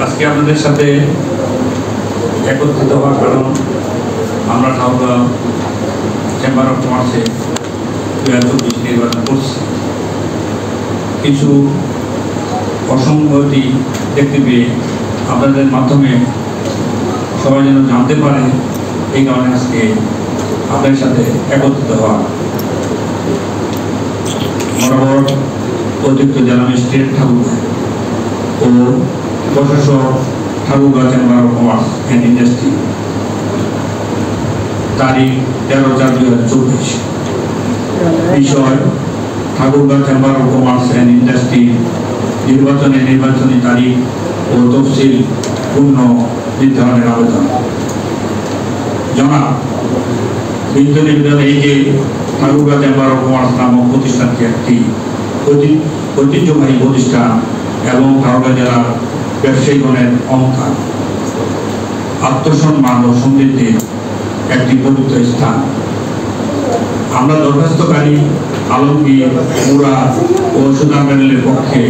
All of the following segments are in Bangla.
আজকে আপনাদের সাথে একত্রিত হওয়ার কারণ আমরা ঠাকুরগাঁও চেম্বার অফ কমার্সে 2024 নির্বাচন করছি। কিছু অসংগতি দেখতে পেয়ে আপনাদের মাধ্যমে সবাই যেন জানতে পারে, এই কারণে আজকে আপনাদের সাথে একত্রিত হওয়া। বরাবর অতিরিক্ত জেলা ম্যাজিস্ট্রেট ঠাকুরগাঁও ও প্রশাসক Thakurgaon chamber of commerce and industry তারিখ 13/4/2024। বিষয় Thakurgaon chamber of commerce and industry নির্বাচনী তারিখ ও তফসিল পূর্ণ নির্ধারণের আবেদন। জনাব এই যে ঠাকুরগাঁও চেম্বার অফ কমার্স নামক প্রতিষ্ঠানটি একটি ঐতিহ্যবাহী প্রতিষ্ঠান এবং ঠাকুরগাঁও জেলার ব্যবসায়ীগণের অহংকার, আত্মসম্মান ও সমৃদ্ধির একটি পবিত্র স্থান। আমরা দরখাস্তকারী আলমগীর, মুরাদ ও সুদান প্যানেলের পক্ষে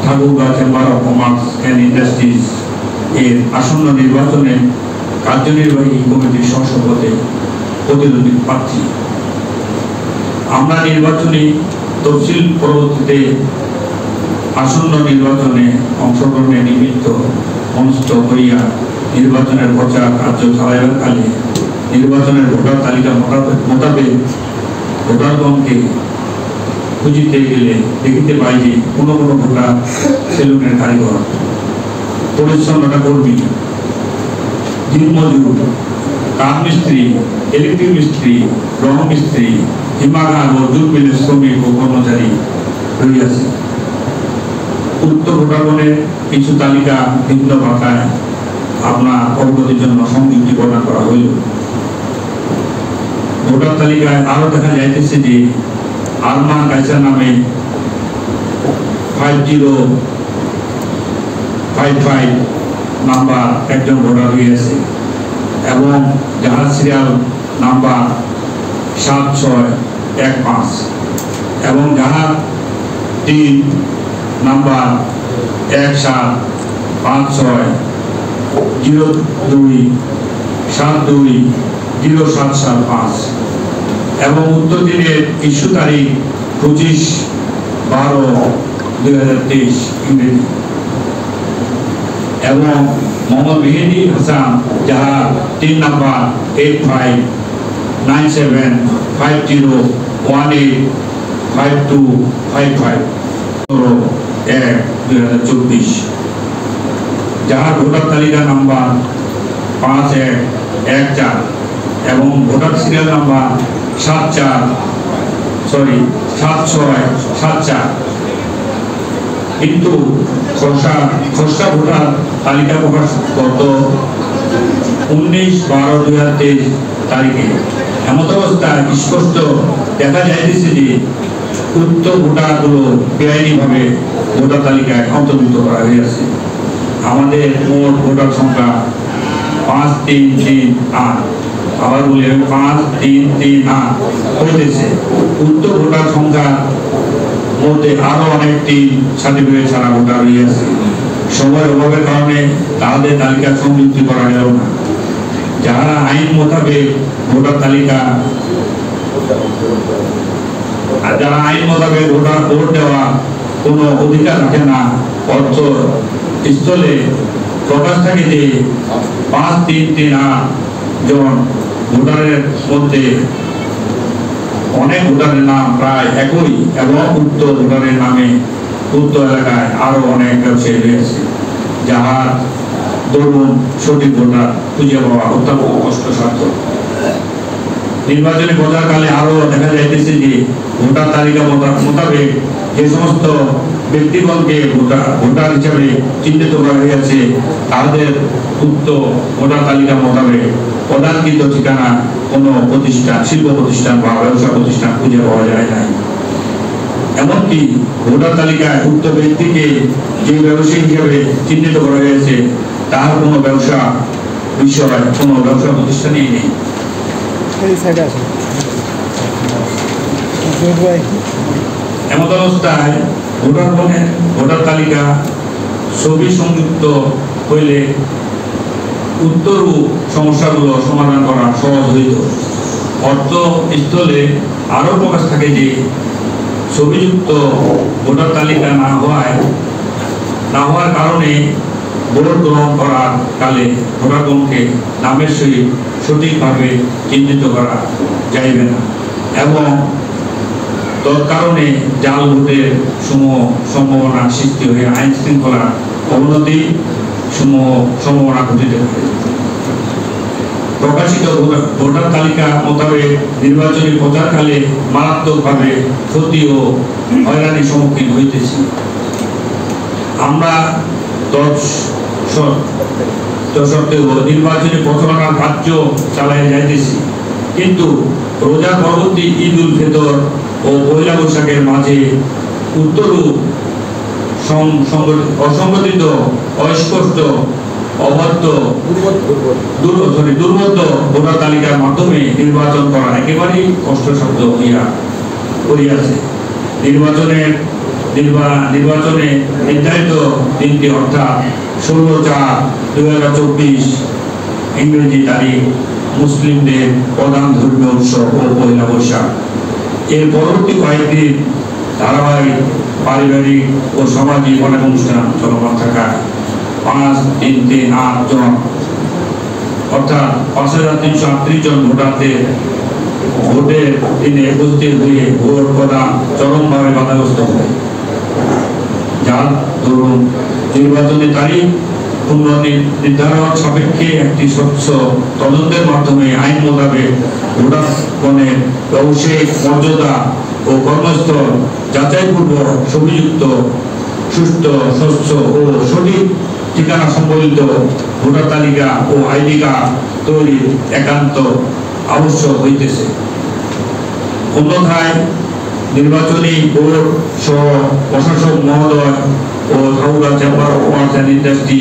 Thakurgaon chamber of commerce and industries এর আসন্ন নির্বাচনে কার্যনির্বাহী কমিটির সদস্য পদে প্রতিদ্বন্দ্বী প্রার্থী। আমরা নির্বাচনী তফসিল পরবর্তীতে আসন্ন নির্বাচনে অংশগ্রহণে নিমিত্ত মনস্থ হইয়া নির্বাচনের প্রচার কার্য চালাইবাকালে নির্বাচনের ভোটার তালিকা মোতাবেক ভোটারগণকে খুঁজিতে গেলে দেখিতে পাই যে কোনো ভোটার সেলুনের কারিগর, পরিচ্ছন্নতা কর্মী, দিনমজুর, কাঠ মিস্ত্রি, ইলেকট্রিক মিস্ত্রি, রং মিস্ত্রি, হিমাগার ও জুট মিলের শ্রমিক ও কর্মচারী রইয়াছে। উক্ত ভোটারগণের কিছু তালিকা ভিন্ন ভাষায় আপনার অবগতির জন্য সংযুক্তি প্রদান করা হইল। ভোটার তালিকায় আরো দেখা যাইতেছে যে আরমান কাইসার নামে 5055 নাম্বার একজন ভোটার হইয়াছে এবং যাহার সিরিয়াল নাম্বার 7615 এবং যাহার 3 নাম্বার 1752720775 এবং উত্তর দিনের ইস্যু তারিখ 25/12/2023 ইংরেজি এবং মোহাম্মদ মেহেদি হাসান যাহার 3 নাম্বার 859750185255 1/2024 যাহার ভোটার তালিকা নাম্বার 5114 এবং ভোটার সিরিয়াল নাম্বার 7674 কিন্তু খসড়া ভোটার তালিকা প্রকাশ গত 19/12/2023 তারিখে। এমত অবস্থায় স্পষ্ট দেখা যাইতেছে যে উক্ত ভোটারগুলো বেআইনিভাবে ভোটার তালিকায় অন্তর্ভুক্ত করা হয়েছে। আমাদের মোট ভোটার সংখ্যা 5338, আবার বলি 5338 হইতেছে। উক্ত ভোটার সংখ্যার মধ্যে আরো অনেকটি সার্টিফিকেট ছাড়া ভোটার রয়েছে। সময়ের অভাবের কারণে তাদের তালিকা সংযুক্তি করা গেল না। যারা আইন মোতাবেক ভোটার তালিকা ভোট দেওয়া কোনো অধিকার রাখে না, অর্থ স্থলে প্রকাশ থাকে যে 5338 জন ভোটারের মধ্যে অনেক ভোটারের নাম প্রায় একই এবং উক্ত ভোটারের নামে উক্ত এলাকায় আরো অনেক ব্যবসায়ী রয়েছে, যাহার দরুন সঠিক ভোটার খুঁজে পাওয়া অত্যন্ত কষ্টসাধ্য। নির্বাচনী প্রচারকালে আরো দেখা যাইতেছে যে ভোটার তালিকা মোতাবেক যে সমস্ত ব্যক্তিগণকে ভোটার হিসেবে চিহ্নিত করা হয়েছে তাদের উক্ত ভোটার তালিকা মোতাবেক প্রদানকৃত ঠিকানা কোনো প্রতিষ্ঠান, শিল্প প্রতিষ্ঠান বা ব্যবসা প্রতিষ্ঠান খুঁজে পাওয়া যায় নাই। এমনকি ভোটার তালিকায় উক্ত ব্যক্তিকে যে ব্যবসায়ী হিসেবে চিহ্নিত করা হয়েছে তার কোনো ব্যবসা বিষয় কোনো ব্যবসা প্রতিষ্ঠানই নেই। এমত অবস্থায় ভোটার তালিকা ছবি সংযুক্ত হইলে উত্তর সমস্যাগুলো সমাধান করা সহজ হইত। অর্থ স্থলে আরও প্রকাশ থাকে যে ছবিযুক্ত ভোটার তালিকা না হওয়ার কারণে ভোট গ্রহণ করার কালে ভোটারগণকে নামের সহিত সঠিকভাবে চিহ্নিত করা যাইবে না এবং তৎকারণে জাল ভোটের সম্ভাবনা সৃষ্টি হয়ে আইন শৃঙ্খলার অবনতি সম্ভাবনা ঘটিতে পারে। প্রকাশিত ভোটার তালিকা মোতাবেক নির্বাচনী প্রচারকালে মারাত্মকভাবে ক্ষতি ও হয়রানির সম্মুখীন হইতেছি। আমরা সত্ত্বেও নির্বাচনী প্রচারণার কার্য চালাইয়া যাইতেছি, কিন্তু রোজা পরবর্তী ঈদ উল ফিতর ও পয়লা বৈশাখের মাঝে উত্তরূপ অসংগঠিত, অস্পষ্ট, দুর্বোধ্য ভোটার তালিকার মাধ্যমে নির্বাচন করা একেবারেই কষ্টসাধ্য হইয়া পড়িয়াছে। নির্বাচনে নির্ধারিত দিনটি অর্থাৎ 16/4/2024 ইংরেজি তারিখ মুসলিমদের প্রধান ধর্মীয় উৎসব ও পয়লা বৈশাখ। এর পরবর্তী কয়েকদিন ধারাবাহিক পারিবারিক ও সামাজিক অনেক অনুষ্ঠান চলমান থাকায় 5,338 জন অর্থাৎ 5,338 জন ভোটারদের ভোটের দিনে উপস্থিত হয়ে ভোট প্রদান চরমভাবে বাধাগ্রস্ত হয়। যার দরুন নির্বাচনী তারিখ পুনর্নির্ধারণ সাপেক্ষে একটি স্বচ্ছ তদন্তের মাধ্যমে আইন মোতাবেক ভোটারগণের ব্যবসায়িক মর্যাদা ও কর্মস্থল যাচাইপূর্বক ছবিযুক্ত সুষ্ঠু, স্বচ্ছ ও সঠিক ঠিকানা সম্বলিত ভোটার তালিকা ও আইডি কার্ড তৈরি একান্ত আবশ্যক হইতেছে। অন্যথায় নির্বাচনী বোর্ড সহ প্রশাসক মহোদয় ও Tripura chamber of commerce and industry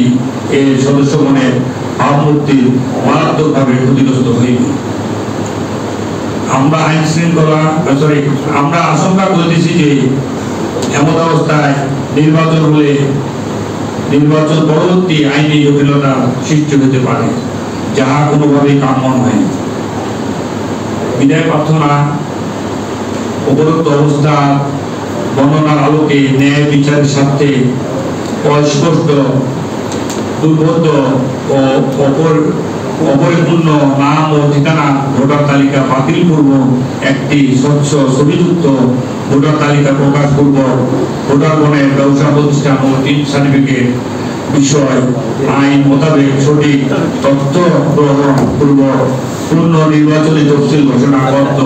এর সদস্যগণের ভাবমূর্তি মারাত্মকভাবে ক্ষতিগ্রস্ত হইবে। আমরা আশঙ্কা করতেছি যে এমন অবস্থায় নির্বাচন হলে নির্বাচন পরবর্তী আইনি জটিলতা সৃষ্টি হতে পারে, যাহা কোনোভাবেই কাম্য নয়। বিদায় প্রার্থনা, উপরোক্ত অবস্থা বর্ণনার আলোকে ন্যায় বিচারের স্বার্থে অস্পষ্ট, দুর্বোধ্য ও অপরিপূর্ণ নাম ও ঠিকানা ভোটার তালিকা বাতিল পূর্বক একটি স্বচ্ছ ছবিযুক্ত ভোটার তালিকা প্রকাশ পূর্বক ভোটারগণের ব্যবসা প্রতিষ্ঠান ও টিন সার্টিফিকেট বিষয় আইন মোতাবেক সঠিক তথ্য গ্রহণ পূর্বক পূর্ণ নির্বাচনী তফসিল ঘোষণা করত